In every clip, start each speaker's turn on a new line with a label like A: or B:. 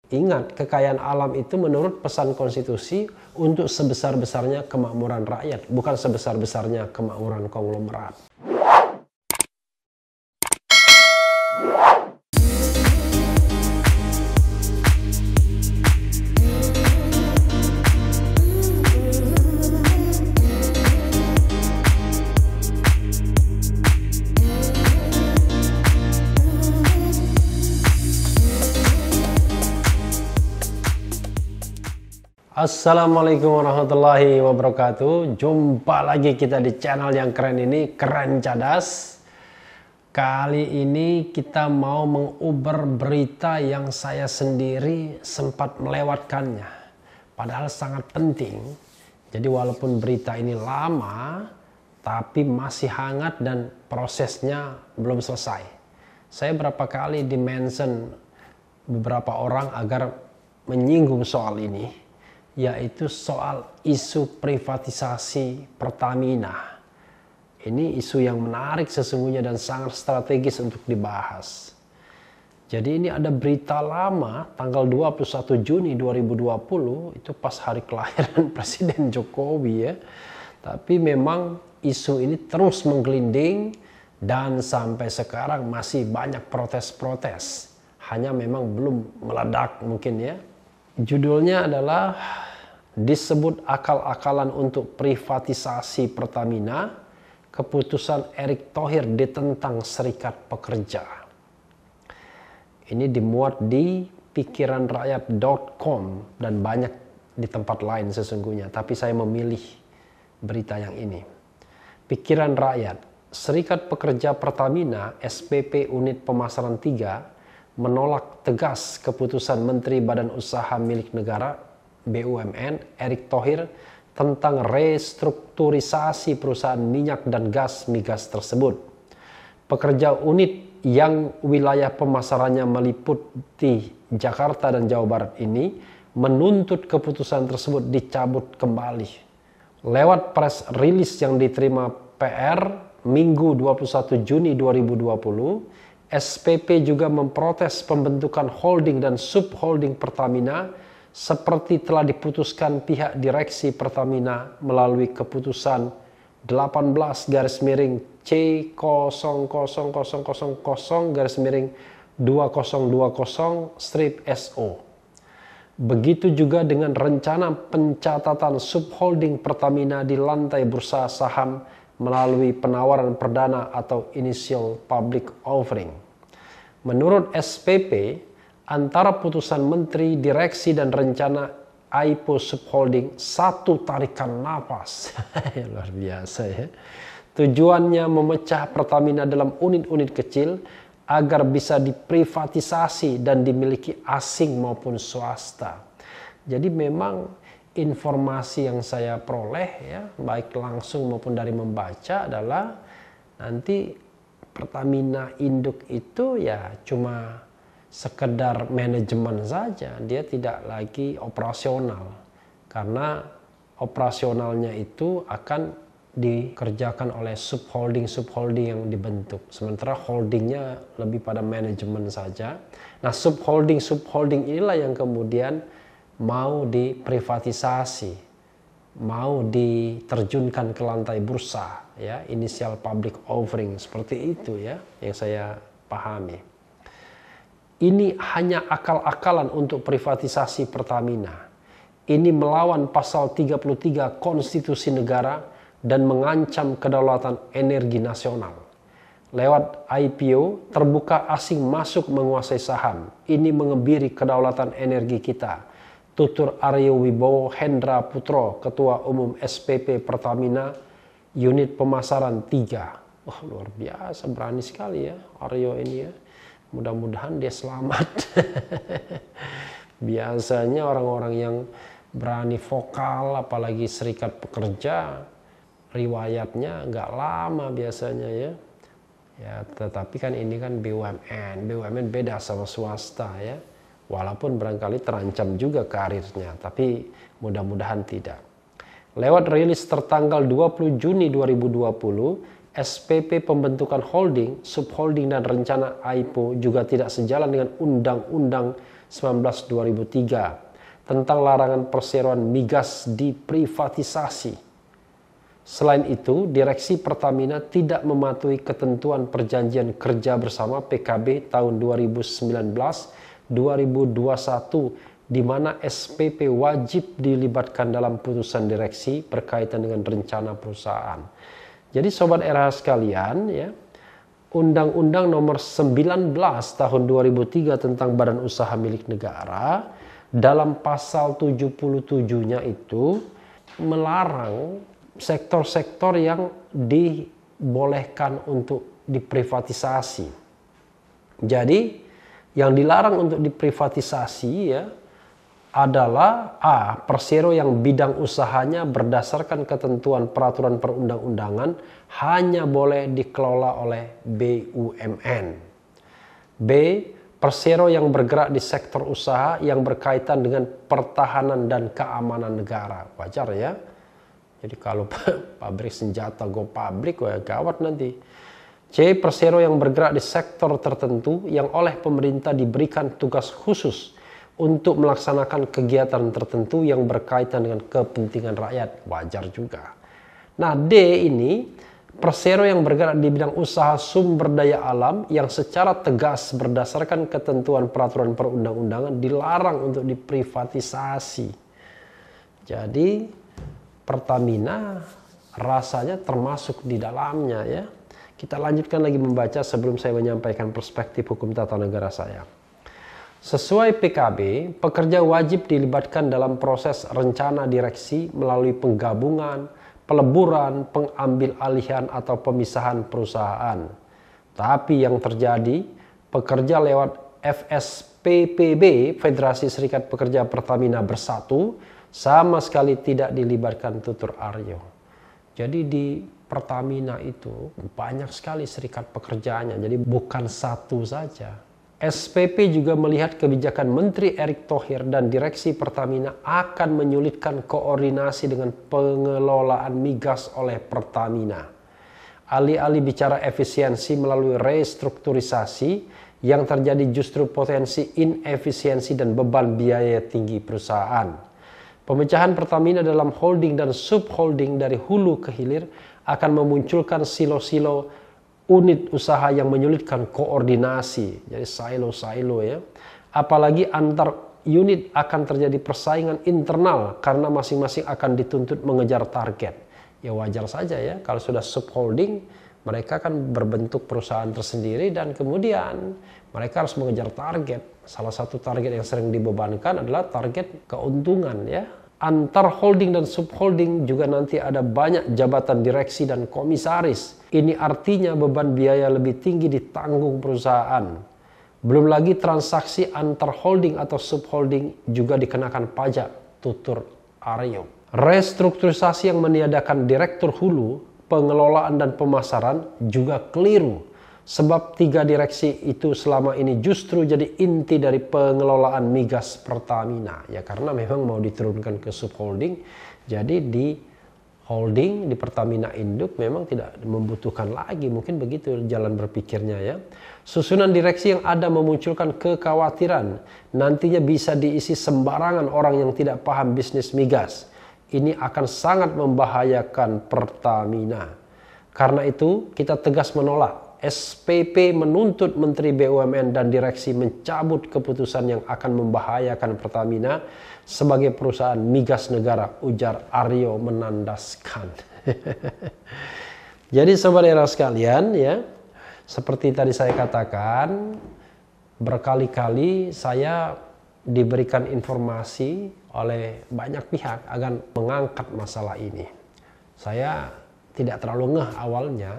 A: Ingat, kekayaan alam itu menurut pesan konstitusi untuk sebesar-besarnya kemakmuran rakyat, bukan sebesar-besarnya kemakmuran konglomerat. Assalamualaikum warahmatullahi wabarakatuh. Jumpa lagi kita di channel yang keren ini, Keren Cadas. Kali ini kita mau menguber berita yang saya sendiri sempat melewatkannya, padahal sangat penting. Jadi walaupun berita ini lama, tapi masih hangat dan prosesnya belum selesai. Saya berapa kali di-mention beberapa orang agar menyinggung soal ini, yaitu soal isu privatisasi Pertamina. Ini isu yang menarik sesungguhnya dan sangat strategis untuk dibahas. Jadi ini ada berita lama tanggal 21 Juni 2020, itu pas hari kelahiran Presiden Jokowi ya. Tapi memang isu ini terus menggelinding dan sampai sekarang masih banyak protes-protes. Hanya memang belum meledak mungkin ya. Judulnya adalah disebut akal-akalan untuk privatisasi Pertamina, keputusan Erick Thohir ditentang Serikat Pekerja. Ini dimuat di pikiranrakyat.com dan banyak di tempat lain sesungguhnya, tapi saya memilih berita yang ini. Pikiran Rakyat, Serikat Pekerja Pertamina SPP Unit Pemasaran 3 menolak tegas keputusan Menteri Badan Usaha Milik Negara BUMN Erick Thohir tentang restrukturisasi perusahaan minyak dan gas migas tersebut. Pekerja unit yang wilayah pemasarannya meliputi Jakarta dan Jawa Barat ini menuntut keputusan tersebut dicabut kembali. Lewat press release yang diterima PR Minggu 21 Juni 2020, SPP juga memprotes pembentukan holding dan subholding Pertamina seperti telah diputuskan pihak direksi Pertamina melalui keputusan 18-C0000-2020/SO. Begitu juga dengan rencana pencatatan subholding Pertamina di lantai bursa saham melalui penawaran perdana atau initial public offering. Menurut SPP, antara putusan menteri, direksi, dan rencana IPO subholding satu tarikan napas. Luar biasa ya. Tujuannya memecah Pertamina dalam unit-unit kecil agar bisa diprivatisasi dan dimiliki asing maupun swasta. Jadi memang informasi yang saya peroleh ya, baik langsung maupun dari membaca adalah nanti Pertamina induk itu ya cuma sekedar manajemen saja, dia tidak lagi operasional karena operasionalnya itu akan dikerjakan oleh subholding yang dibentuk, sementara holdingnya lebih pada manajemen saja. Nah, subholding inilah yang kemudian mau diprivatisasi, mau diterjunkan ke lantai bursa ya, initial public offering, seperti itu ya yang saya pahami. Ini hanya akal-akalan untuk privatisasi Pertamina. Ini melawan pasal 33 Konstitusi Negara dan mengancam kedaulatan energi nasional. Lewat IPO, terbuka asing masuk menguasai saham. Ini mengebiri kedaulatan energi kita. Tutur Aryo Wibowo Hendra Putro, Ketua Umum SPP Pertamina, Unit Pemasaran 3. Wah, luar biasa, berani sekali ya Aryo ini ya. Mudah-mudahan dia selamat. Biasanya orang-orang yang berani vokal, apalagi Serikat Pekerja, riwayatnya nggak lama biasanya ya. Ya, tetapi kan ini kan BUMN beda sama swasta ya. Walaupun barangkali terancam juga karirnya, tapi mudah-mudahan tidak. Lewat rilis tertanggal 20 Juni 2020, SPP pembentukan holding, subholding dan rencana IPO juga tidak sejalan dengan Undang-Undang 19 2003 tentang larangan perseroan migas diprivatisasi. Selain itu, Direksi Pertamina tidak mematuhi ketentuan Perjanjian Kerja Bersama PKB tahun 2019-2021 di mana SPP wajib dilibatkan dalam putusan direksi berkaitan dengan rencana perusahaan. Jadi Sobat RH sekalian, ya, Undang-Undang nomor 19 tahun 2003 tentang Badan Usaha Milik Negara dalam pasal 77-nya itu melarang sektor-sektor yang dibolehkan untuk diprivatisasi. Jadi yang dilarang untuk diprivatisasi ya adalah A. Persero yang bidang usahanya berdasarkan ketentuan peraturan perundang-undangan hanya boleh dikelola oleh BUMN. B. Persero yang bergerak di sektor usaha yang berkaitan dengan pertahanan dan keamanan negara. Wajar ya. Jadi kalau pabrik senjata go public, wah gawat nanti. C. Persero yang bergerak di sektor tertentu yang oleh pemerintah diberikan tugas khusus untuk melaksanakan kegiatan tertentu yang berkaitan dengan kepentingan rakyat. Wajar juga. Nah, D ini persero yang bergerak di bidang usaha sumber daya alam yang secara tegas berdasarkan ketentuan peraturan perundang-undangan dilarang untuk diprivatisasi. Jadi Pertamina rasanya termasuk di dalamnya ya. Kita lanjutkan lagi membaca sebelum saya menyampaikan perspektif hukum tata negara saya. Sesuai PKB, pekerja wajib dilibatkan dalam proses rencana direksi melalui penggabungan, peleburan, pengambil alihan atau pemisahan perusahaan. Tapi yang terjadi, pekerja lewat FSPPB, Federasi Serikat Pekerja Pertamina Bersatu, sama sekali tidak dilibatkan tutur Aryo. Jadi di Pertamina itu banyak sekali serikat pekerjaannya, jadi bukan satu saja. SPP juga melihat kebijakan Menteri Erick Thohir dan Direksi Pertamina akan menyulitkan koordinasi dengan pengelolaan migas oleh Pertamina. Alih-alih bicara efisiensi melalui restrukturisasi, yang terjadi justru potensi inefisiensi dan beban biaya tinggi perusahaan. Pemecahan Pertamina dalam holding dan subholding dari hulu ke hilir akan memunculkan silo-silo unit usaha yang menyulitkan koordinasi, jadi silo-silo ya. Apalagi antar unit akan terjadi persaingan internal karena masing-masing akan dituntut mengejar target. Ya wajar saja ya, kalau sudah subholding mereka kan berbentuk perusahaan tersendiri dan kemudian mereka harus mengejar target. Salah satu target yang sering dibebankan adalah target keuntungan ya. Antar holding dan subholding juga nanti ada banyak jabatan direksi dan komisaris. Ini artinya beban biaya lebih tinggi ditanggung perusahaan. Belum lagi transaksi antar holding atau subholding juga dikenakan pajak tutur Aryo. Restrukturisasi yang meniadakan direktur hulu, pengelolaan dan pemasaran juga keliru. Sebab 3 direksi itu selama ini justru jadi inti dari pengelolaan migas Pertamina. Ya karena memang mau diturunkan ke subholding, jadi di holding, di Pertamina Induk memang tidak membutuhkan lagi. Mungkin begitu jalan berpikirnya ya. Susunan direksi yang ada memunculkan kekhawatiran nantinya bisa diisi sembarangan orang yang tidak paham bisnis migas. Ini akan sangat membahayakan Pertamina. Karena itu kita tegas menolak. SPP menuntut Menteri BUMN dan direksi mencabut keputusan yang akan membahayakan Pertamina sebagai perusahaan migas negara, ujar Aryo menandaskan. Jadi sobat era sekalian ya, seperti tadi saya katakan, berkali-kali saya diberikan informasi oleh banyak pihak agar mengangkat masalah ini. Saya tidak terlalu ngeh awalnya,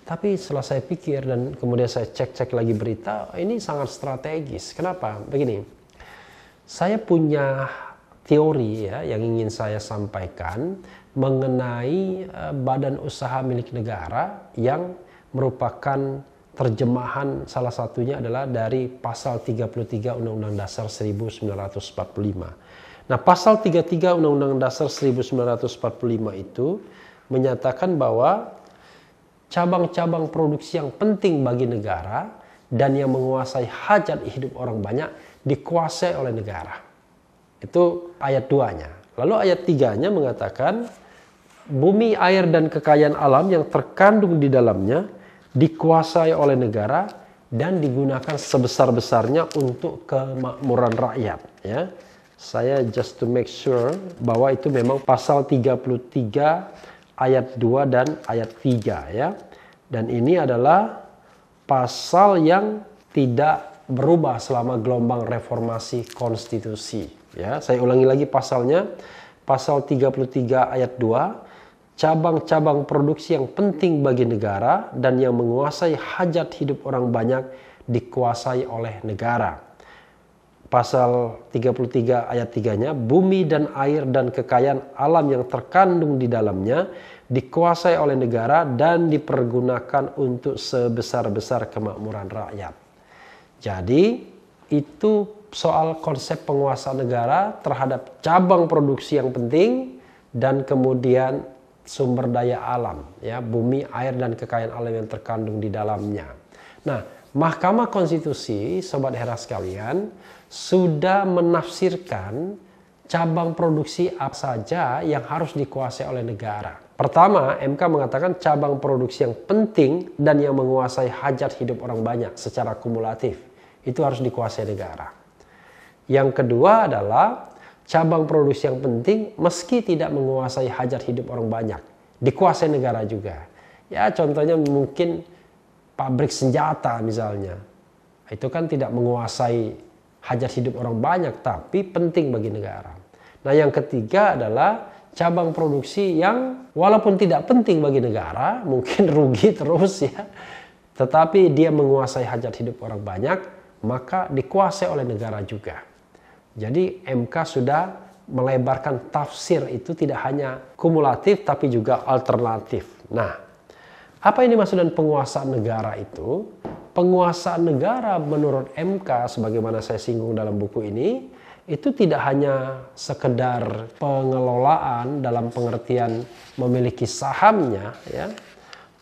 A: tapi setelah saya pikir dan kemudian saya cek-cek lagi berita, ini sangat strategis. Kenapa? Begini, saya punya teori ya yang ingin saya sampaikan mengenai badan usaha milik negara yang merupakan terjemahan salah satunya adalah dari pasal 33 Undang-Undang Dasar 1945. Nah, pasal 33 Undang-Undang Dasar 1945 itu menyatakan bahwa cabang-cabang produksi yang penting bagi negara dan yang menguasai hajat hidup orang banyak dikuasai oleh negara. Itu ayat 2-nya. Lalu ayat 3-nya mengatakan bumi, air, dan kekayaan alam yang terkandung di dalamnya dikuasai oleh negara dan digunakan sebesar-besarnya untuk kemakmuran rakyat. Ya, saya just to make sure bahwa itu memang pasal 33 ayat 2 dan ayat 3 ya. Dan ini adalah pasal yang tidak berubah selama gelombang reformasi konstitusi. Ya, saya ulangi lagi pasalnya. Pasal 33 ayat 2, cabang-cabang produksi yang penting bagi negara dan yang menguasai hajat hidup orang banyak dikuasai oleh negara. Pasal 33 ayat 3-nya, bumi dan air dan kekayaan alam yang terkandung di dalamnya dikuasai oleh negara dan dipergunakan untuk sebesar-besar kemakmuran rakyat. Jadi itu soal konsep penguasaan negara terhadap cabang produksi yang penting dan kemudian sumber daya alam, ya, bumi, air, dan kekayaan alam yang terkandung di dalamnya. Nah, Mahkamah Konstitusi, Sobat Hera sekalian, sudah menafsirkan cabang produksi apa saja yang harus dikuasai oleh negara. Pertama, MK mengatakan cabang produksi yang penting dan yang menguasai hajat hidup orang banyak secara kumulatif itu harus dikuasai negara. Yang kedua adalah cabang produksi yang penting meski tidak menguasai hajat hidup orang banyak dikuasai negara juga. Ya, contohnya mungkin pabrik senjata misalnya. Itu kan tidak menguasai hajat hidup orang banyak tapi penting bagi negara. Nah, yang ketiga adalah cabang produksi yang walaupun tidak penting bagi negara, mungkin rugi terus ya, tetapi dia menguasai hajat hidup orang banyak, maka dikuasai oleh negara juga. Jadi MK sudah melebarkan tafsir itu tidak hanya kumulatif tapi juga alternatif. Nah, apa yang dimaksud dengan penguasaan negara itu? Penguasaan negara menurut MK sebagaimana saya singgung dalam buku ini, itu tidak hanya sekedar pengelolaan dalam pengertian memiliki sahamnya ya,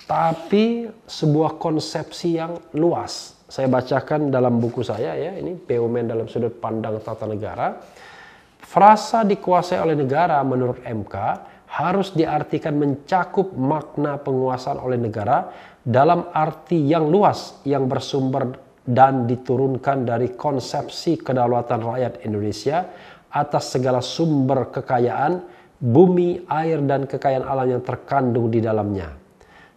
A: tapi sebuah konsepsi yang luas. Saya bacakan dalam buku saya ya, ini BUMN dalam sudut pandang tata negara. Frasa dikuasai oleh negara menurut MK harus diartikan mencakup makna penguasaan oleh negara dalam arti yang luas yang bersumber dan diturunkan dari konsepsi kedaulatan rakyat Indonesia atas segala sumber kekayaan, bumi, air, dan kekayaan alam yang terkandung di dalamnya.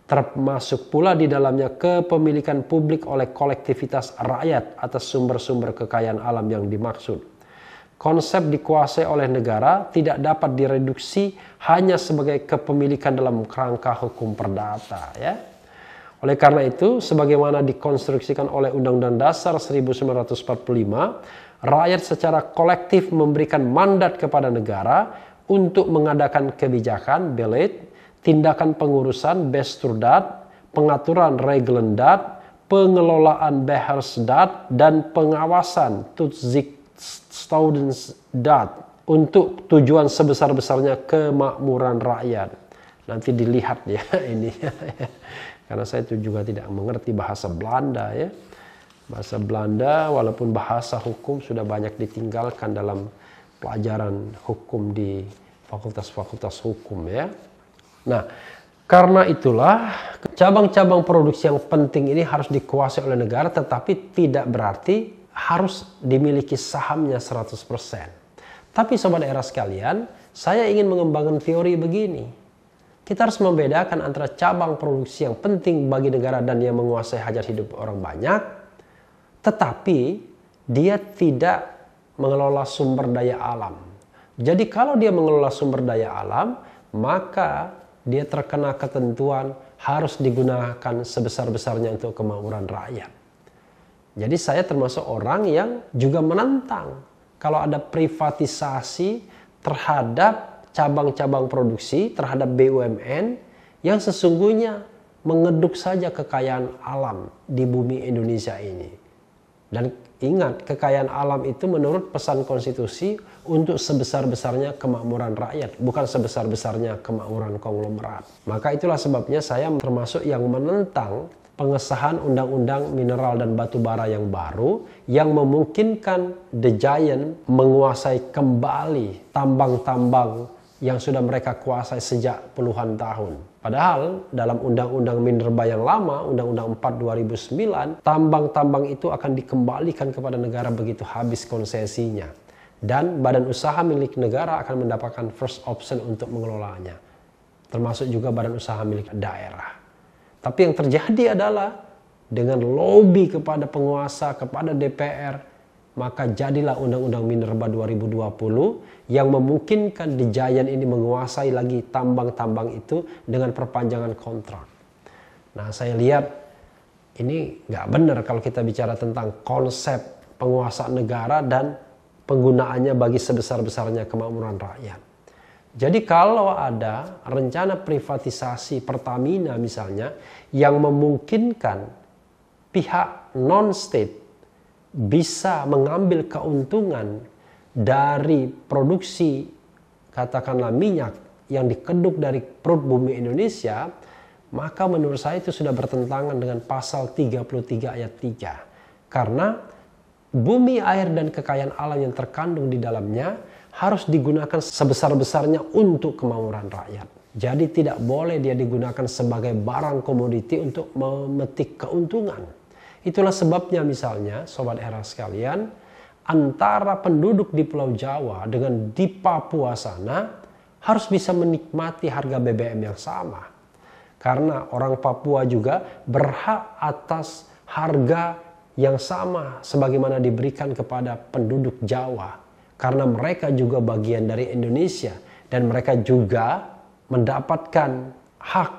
A: Termasuk pula di dalamnya kepemilikan publik oleh kolektivitas rakyat atas sumber-sumber kekayaan alam yang dimaksud. Konsep dikuasai oleh negara tidak dapat direduksi hanya sebagai kepemilikan dalam kerangka hukum perdata ya. Oleh karena itu, sebagaimana dikonstruksikan oleh Undang-Undang Dasar 1945, rakyat secara kolektif memberikan mandat kepada negara untuk mengadakan kebijakan, belet, tindakan pengurusan, besturdat, pengaturan reglendat, pengelolaan behersdat, dan pengawasan toezichtstoudendat untuk tujuan sebesar-besarnya kemakmuran rakyat. Nanti dilihat ya ini. Karena saya itu juga tidak mengerti bahasa Belanda ya. Bahasa Belanda walaupun bahasa hukum sudah banyak ditinggalkan dalam pelajaran hukum di fakultas-fakultas hukum ya. Nah, karena itulah cabang-cabang produksi yang penting ini harus dikuasai oleh negara tetapi tidak berarti harus dimiliki sahamnya 100%. Tapi sobat era sekalian, saya ingin mengembangkan teori begini. Kita harus membedakan antara cabang produksi yang penting bagi negara dan yang menguasai hajat hidup orang banyak, tetapi dia tidak mengelola sumber daya alam. Jadi kalau dia mengelola sumber daya alam, maka dia terkena ketentuan harus digunakan sebesar-besarnya untuk kemakmuran rakyat. Jadi saya termasuk orang yang juga menentang kalau ada privatisasi terhadap cabang-cabang produksi, terhadap BUMN yang sesungguhnya mengeduk saja kekayaan alam di bumi Indonesia ini. Dan ingat, kekayaan alam itu menurut pesan konstitusi untuk sebesar-besarnya kemakmuran rakyat, bukan sebesar-besarnya kemakmuran konglomerat. Maka itulah sebabnya saya termasuk yang menentang pengesahan undang-undang mineral dan batu bara yang baru yang memungkinkan The Giant menguasai kembali tambang-tambang yang sudah mereka kuasai sejak puluhan tahun. Padahal dalam Undang-Undang Minerba yang lama, Undang-Undang 4 2009, tambang-tambang itu akan dikembalikan kepada negara begitu habis konsesinya. Dan badan usaha milik negara akan mendapatkan first option untuk mengelolanya. Termasuk juga badan usaha milik daerah. Tapi yang terjadi adalah dengan lobby kepada penguasa, kepada DPR, maka jadilah Undang-Undang Minerba 2020 yang memungkinkan The Giant ini menguasai lagi tambang-tambang itu dengan perpanjangan kontrak. Nah, saya lihat ini nggak benar kalau kita bicara tentang konsep penguasaan negara dan penggunaannya bagi sebesar-besarnya kemakmuran rakyat. Jadi kalau ada rencana privatisasi Pertamina misalnya yang memungkinkan pihak non-state bisa mengambil keuntungan dari produksi katakanlah minyak yang dikeduk dari perut bumi Indonesia, maka menurut saya itu sudah bertentangan dengan pasal 33 ayat 3. Karena bumi, air, dan kekayaan alam yang terkandung di dalamnya harus digunakan sebesar-besarnya untuk kemakmuran rakyat. Jadi tidak boleh dia digunakan sebagai barang komoditi untuk memetik keuntungan. Itulah sebabnya misalnya, Sobat Era sekalian, antara penduduk di Pulau Jawa dengan di Papua sana harus bisa menikmati harga BBM yang sama. Karena orang Papua juga berhak atas harga yang sama sebagaimana diberikan kepada penduduk Jawa. Karena mereka juga bagian dari Indonesia dan mereka juga mendapatkan hak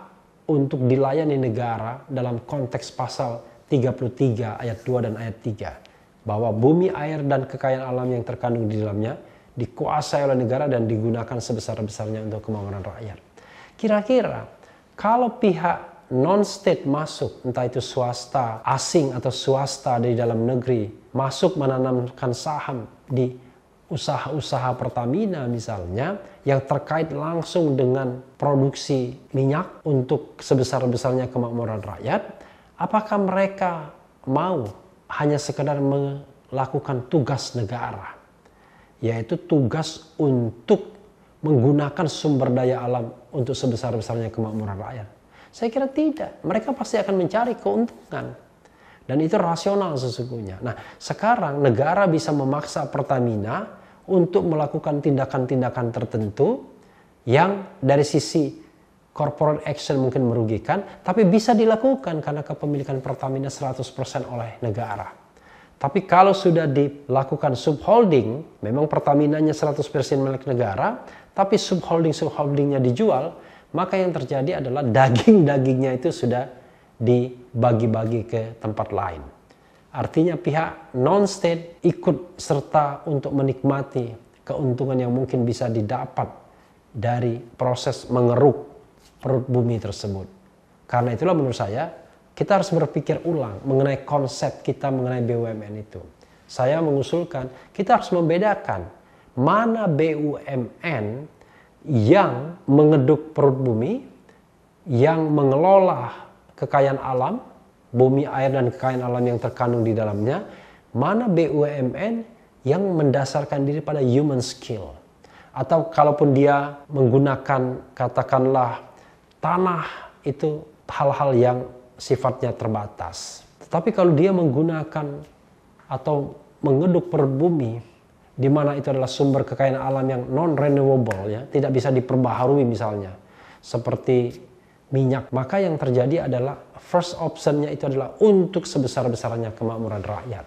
A: untuk dilayani negara dalam konteks pasal 33 ayat 2 dan ayat 3. Bahwa bumi, air, dan kekayaan alam yang terkandung di dalamnya dikuasai oleh negara dan digunakan sebesar-besarnya untuk kemakmuran rakyat. Kira-kira kalau pihak non-state masuk, entah itu swasta asing atau swasta dari dalam negeri, masuk menanamkan saham di usaha-usaha Pertamina misalnya, yang terkait langsung dengan produksi minyak untuk sebesar-besarnya kemakmuran rakyat, apakah mereka mau hanya sekedar melakukan tugas negara, yaitu tugas untuk menggunakan sumber daya alam untuk sebesar-besarnya kemakmuran rakyat? Saya kira tidak. Mereka pasti akan mencari keuntungan. Dan itu rasional sesungguhnya. Nah, sekarang negara bisa memaksa Pertamina untuk melakukan tindakan-tindakan tertentu yang dari sisi corporate action mungkin merugikan, tapi bisa dilakukan karena kepemilikan Pertamina 100% oleh negara. Tapi kalau sudah dilakukan subholding, memang Pertaminanya 100% milik negara, tapi subholdingnya dijual, maka yang terjadi adalah daging-dagingnya itu sudah dibagi-bagi ke tempat lain. Artinya pihak non-state ikut serta untuk menikmati keuntungan yang mungkin bisa didapat dari proses mengeruk perut bumi tersebut. Karena itulah menurut saya kita harus berpikir ulang mengenai konsep kita mengenai BUMN itu. Saya mengusulkan kita harus membedakan mana BUMN yang mengeduk perut bumi, yang mengelola kekayaan alam, bumi, air, dan kekayaan alam yang terkandung di dalamnya, mana BUMN yang mendasarkan diri pada human skill. Atau kalaupun dia menggunakan katakanlah tanah, itu hal-hal yang sifatnya terbatas. Tetapi kalau dia menggunakan atau mengeduk perut bumi, di mana itu adalah sumber kekayaan alam yang non-renewable, ya, tidak bisa diperbaharui misalnya, seperti minyak, maka yang terjadi adalah first optionnya itu adalah untuk sebesar-besarnya kemakmuran rakyat.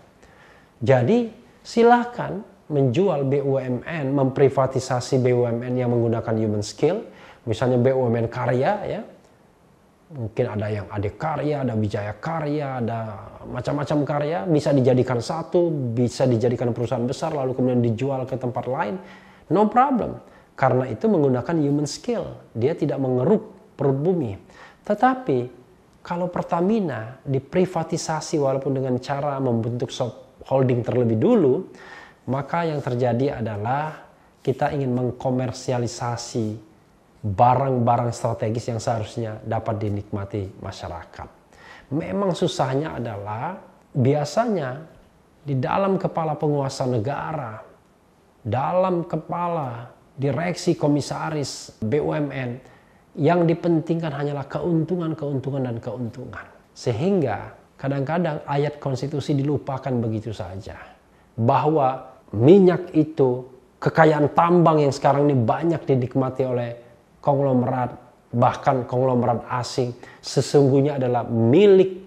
A: Jadi silakan menjual BUMN, memprivatisasi BUMN yang menggunakan human skill, misalnya BUMN karya, ya, mungkin ada yang Adikarya, ada Wijaya Karya, ada macam-macam karya, bisa dijadikan satu, bisa dijadikan perusahaan besar, lalu kemudian dijual ke tempat lain, no problem, karena itu menggunakan human skill, dia tidak mengeruk perut bumi. Tetapi kalau Pertamina diprivatisasi walaupun dengan cara membentuk holding terlebih dulu, maka yang terjadi adalah kita ingin mengkomersialisasi barang-barang strategis yang seharusnya dapat dinikmati masyarakat. Memang susahnya adalah biasanya di dalam kepala penguasa negara, dalam kepala direksi komisaris BUMN, yang dipentingkan hanyalah keuntungan, keuntungan, dan keuntungan. Sehingga kadang-kadang ayat konstitusi dilupakan begitu saja. Bahwa minyak itu, kekayaan tambang yang sekarang ini banyak dinikmati oleh konglomerat, bahkan konglomerat asing, sesungguhnya adalah milik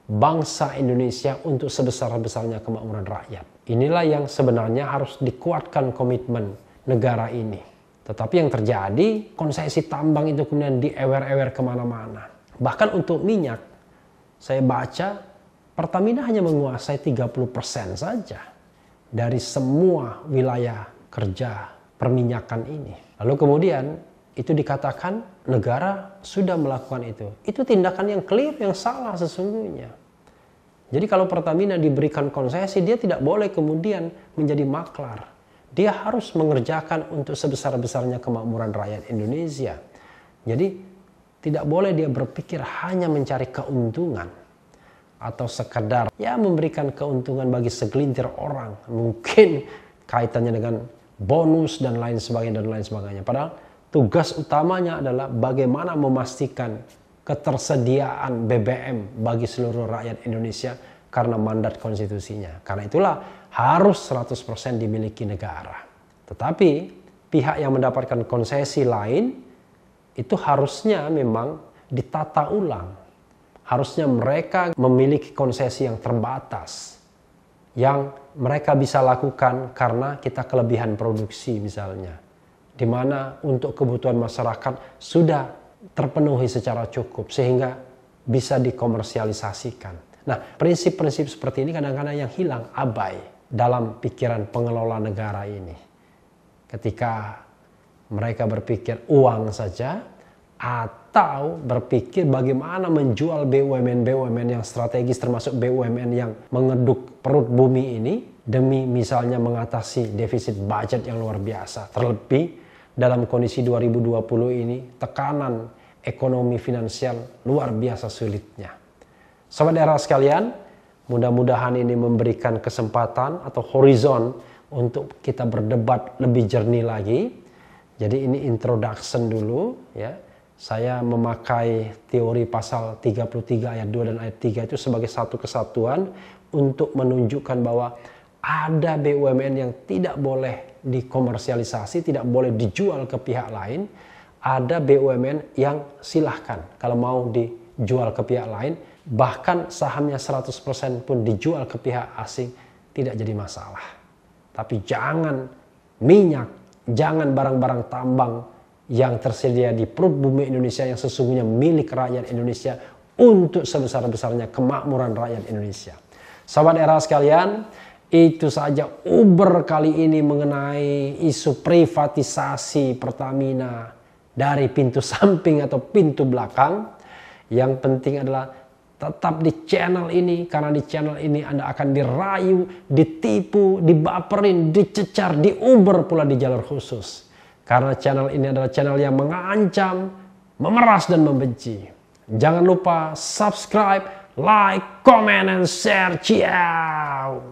A: bangsa Indonesia untuk sebesar-besarnya kemakmuran rakyat. Inilah yang sebenarnya harus dikuatkan komitmen negara ini. Tetapi yang terjadi, konsesi tambang itu kemudian diewer-ewer kemana-mana. Bahkan untuk minyak, saya baca Pertamina hanya menguasai 30% saja dari semua wilayah kerja perminyakan ini. Lalu kemudian itu dikatakan negara sudah melakukan itu. Itu tindakan yang clear, yang salah sesungguhnya. Jadi kalau Pertamina diberikan konsesi, dia tidak boleh kemudian menjadi maklar. Dia harus mengerjakan untuk sebesar-besarnya kemakmuran rakyat Indonesia. Jadi tidak boleh dia berpikir hanya mencari keuntungan atau sekedar ya memberikan keuntungan bagi segelintir orang. Mungkin kaitannya dengan bonus dan lain sebagainya. Padahal tugas utamanya adalah bagaimana memastikan ketersediaan BBM bagi seluruh rakyat Indonesia karena mandat konstitusinya. Karena itulah harus 100% dimiliki negara. Tetapi pihak yang mendapatkan konsesi lain itu harusnya memang ditata ulang. Harusnya mereka memiliki konsesi yang terbatas, yang mereka bisa lakukan karena kita kelebihan produksi misalnya, di mana untuk kebutuhan masyarakat sudah terpenuhi secara cukup sehingga bisa dikomersialisasikan. Nah, prinsip-prinsip seperti ini kadang-kadang yang hilang, abai dalam pikiran pengelola negara ini. Ketika mereka berpikir uang saja atau berpikir bagaimana menjual BUMN-BUMN yang strategis termasuk BUMN yang mengeduk perut bumi ini demi misalnya mengatasi defisit budget yang luar biasa. Terlebih dalam kondisi 2020 ini tekanan ekonomi finansial luar biasa sulitnya. Sobat daerah sekalian, mudah-mudahan ini memberikan kesempatan atau horizon untuk kita berdebat lebih jernih lagi. Jadi ini introduction dulu ya. Saya memakai teori pasal 33 ayat 2 dan ayat 3 itu sebagai satu kesatuan untuk menunjukkan bahwa ada BUMN yang tidak boleh dikomersialisasi, tidak boleh dijual ke pihak lain. Ada BUMN yang silahkan kalau mau dijual ke pihak lain, bahkan sahamnya 100% pun dijual ke pihak asing, tidak jadi masalah. Tapi jangan minyak, jangan barang-barang tambang yang tersedia di perut bumi Indonesia yang sesungguhnya milik rakyat Indonesia untuk sebesar-besarnya kemakmuran rakyat Indonesia. Sahabat era sekalian, itu saja Uber kali ini mengenai isu privatisasi Pertamina dari pintu samping atau pintu belakang. Yang penting adalah tetap di channel ini, karena di channel ini Anda akan dirayu, ditipu, dibaperin, dicecar, diuber pula di jalur khusus. Karena channel ini adalah channel yang mengancam, memeras dan membenci. Jangan lupa subscribe, like, comment, and share. Ciao!